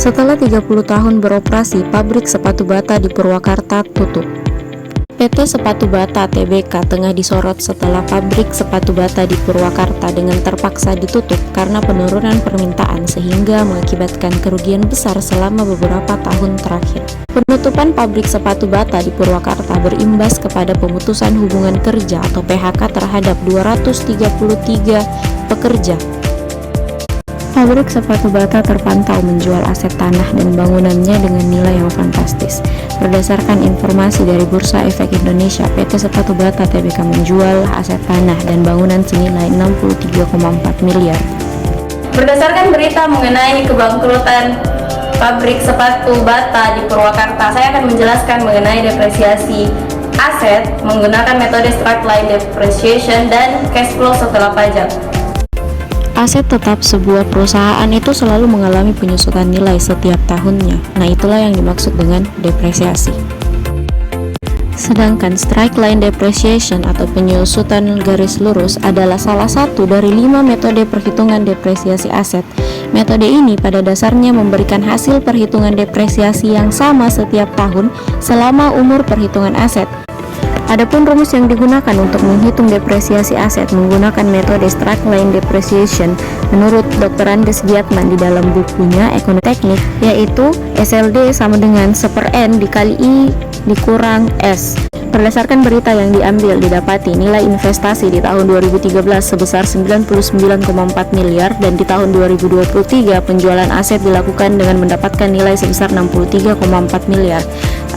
Setelah 30 tahun beroperasi, pabrik sepatu bata di Purwakarta tutup. PT Sepatu Bata Tbk tengah disorot setelah pabrik sepatu bata di Purwakarta dengan terpaksa ditutup karena penurunan permintaan sehingga mengakibatkan kerugian besar selama beberapa tahun terakhir. Penutupan pabrik sepatu bata di Purwakarta berimbas kepada pemutusan hubungan kerja atau PHK terhadap 233 pekerja. Pabrik sepatu bata terpantau menjual aset tanah dan bangunannya dengan nilai yang fantastis. Berdasarkan informasi dari Bursa Efek Indonesia, PT Sepatu Bata Tbk menjual aset tanah dan bangunan senilai 63,4 miliar. Berdasarkan berita mengenai kebangkrutan pabrik sepatu bata di Purwakarta, saya akan menjelaskan mengenai depresiasi aset menggunakan metode straight line depreciation dan cash flow setelah pajak. Aset tetap sebuah perusahaan itu selalu mengalami penyusutan nilai setiap tahunnya. Nah, itulah yang dimaksud dengan depresiasi. Sedangkan straight line depreciation atau penyusutan garis lurus adalah salah satu dari 5 metode perhitungan depresiasi aset. Metode ini pada dasarnya memberikan hasil perhitungan depresiasi yang sama setiap tahun selama umur perhitungan aset. Adapun rumus yang digunakan untuk menghitung depresiasi aset menggunakan metode straight line depreciation menurut Dr. Andes Giatman di dalam bukunya Ekonomi Teknik, yaitu SLD sama dengan 1/N dikali I dikurang S. Berdasarkan berita yang diambil, didapati nilai investasi di tahun 2013 sebesar 99,4 miliar dan di tahun 2023 penjualan aset dilakukan dengan mendapatkan nilai sebesar 63,4 miliar.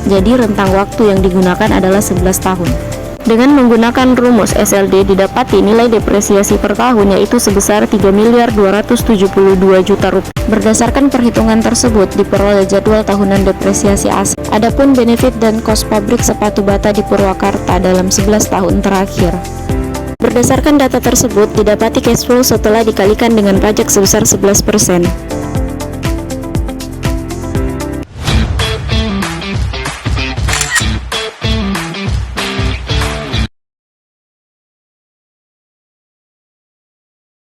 Jadi rentang waktu yang digunakan adalah 11 tahun. Dengan menggunakan rumus SLD didapati nilai depresiasi per tahun yaitu sebesar 3.272 juta rupiah. Berdasarkan perhitungan tersebut diperoleh jadwal tahunan depresiasi aset. Adapun benefit dan cost pabrik sepatu bata di Purwakarta dalam 11 tahun terakhir. Berdasarkan data tersebut didapati cash flow setelah dikalikan dengan pajak sebesar 11%.